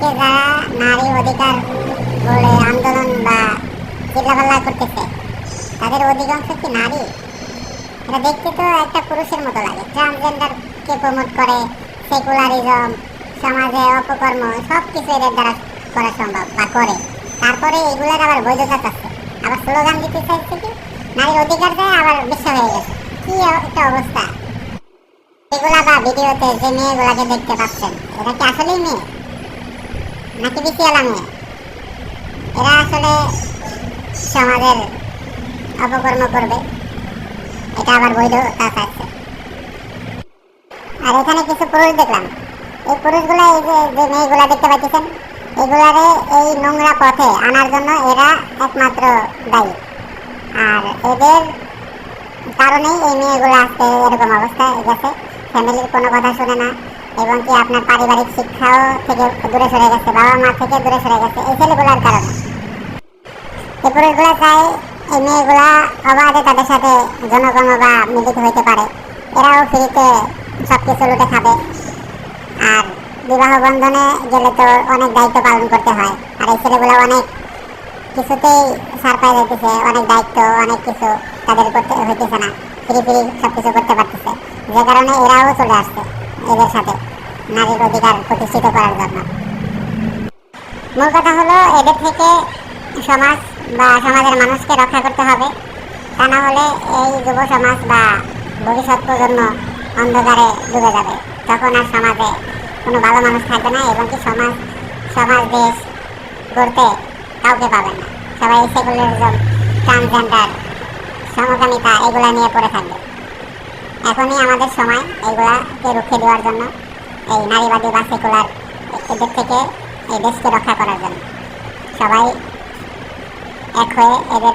আজকে যারা নারী অধিকার বলে আন্দোলন বা চিল্লাপাল্লা করতেছে তাদের অধিকাংশ কি নারী? এটা দেখতে তো একটা পুরুষের মতো লাগে। ট্রান্সজেন্ডারকে প্রমোট করে, সেকুলারিজম, সমাজে অপকর্ম সব কিছু এদের দ্বারা করা সম্ভব বা করে। তারপরে এগুলার আবার বৈধতা চাচ্ছে, আবার স্লোগান দিতে চাইছে কি নারীর অধিকার দেয়, আবার বিশ্ব হয়ে গেছে। কি একটা অবস্থা! এগুলা বা ভিডিওতে যে মেয়েগুলাকে দেখতে পাচ্ছেন, এরা কি আসলেই মেয়ে নাকি বিসিয়ালা মেয়ে? এরা আসলে সমাজের অপকর্ম করবে, এটা আবার বৈধতা চাচ্ছে। আর এখানে কিছু পুরুষ দেখলাম, এই পুরুষগুলা এই যে যে মেয়েগুলা দেখতে পাচ্ছেন, এগুলারে এই নোংরা পথে আনার জন্য এরা একমাত্র দায়ী। আর এদের কারণেই এই মেয়েগুলো আজকে এরকম অবস্থায় গেছে। ফ্যামিলির কোনো কথা শুনে না, এবং কি আপনার পারিবারিক শিক্ষাও থেকে দূরে সরে গেছে, বাবা মা থেকে দূরে সরে গেছে এই ছেলেগুলার কারণে। এই পুরুষগুলা চায় এই মেয়েগুলা অবাধে তাদের সাথে জনগণ বা মিলিত হইতে পারে, এরাও ফ্রিতে সব কিছু লুটে খাবে। আর বিবাহ বন্ধনে গেলে তো অনেক দায়িত্ব পালন করতে হয়, আর এই ছেলেগুলো অনেক কিছুতেই ছাড় পাই যাইতেছে, অনেক দায়িত্ব অনেক কিছু তাদের করতে হইতেছে না, ফ্রি ফ্রি সব কিছু করতে পারতেছে, যে কারণে এরাও চলে আসছে এদের সাথে নারীর অধিকার প্রতিষ্ঠিত করার জন্য। মূল কথা হলো এদের থেকে সমাজ বা সমাজের মানুষকে রক্ষা করতে হবে, তা না হলে এই যুব সমাজ বা ভবিষ্যৎ প্রজন্ম অন্ধকারে ডুবে যাবে। তখন আর সমাজে কোনো ভালো মানুষ থাকবে না, এবং কি সমাজ দেশ গড়তে কাউকে পাবেন না। সবাই সেকুলারিজম, ট্রান্সজেন্ডার, সমকামিতা এগুলা নিয়ে পড়ে থাকবে। এখনই আমাদের সময় এগুলাকে রুখে দেওয়ার জন্য, এই নারীবাদী বা সেকুলার এদের থেকে এই দেশকে রক্ষা করার জন্য সবাই এক হয়ে এদের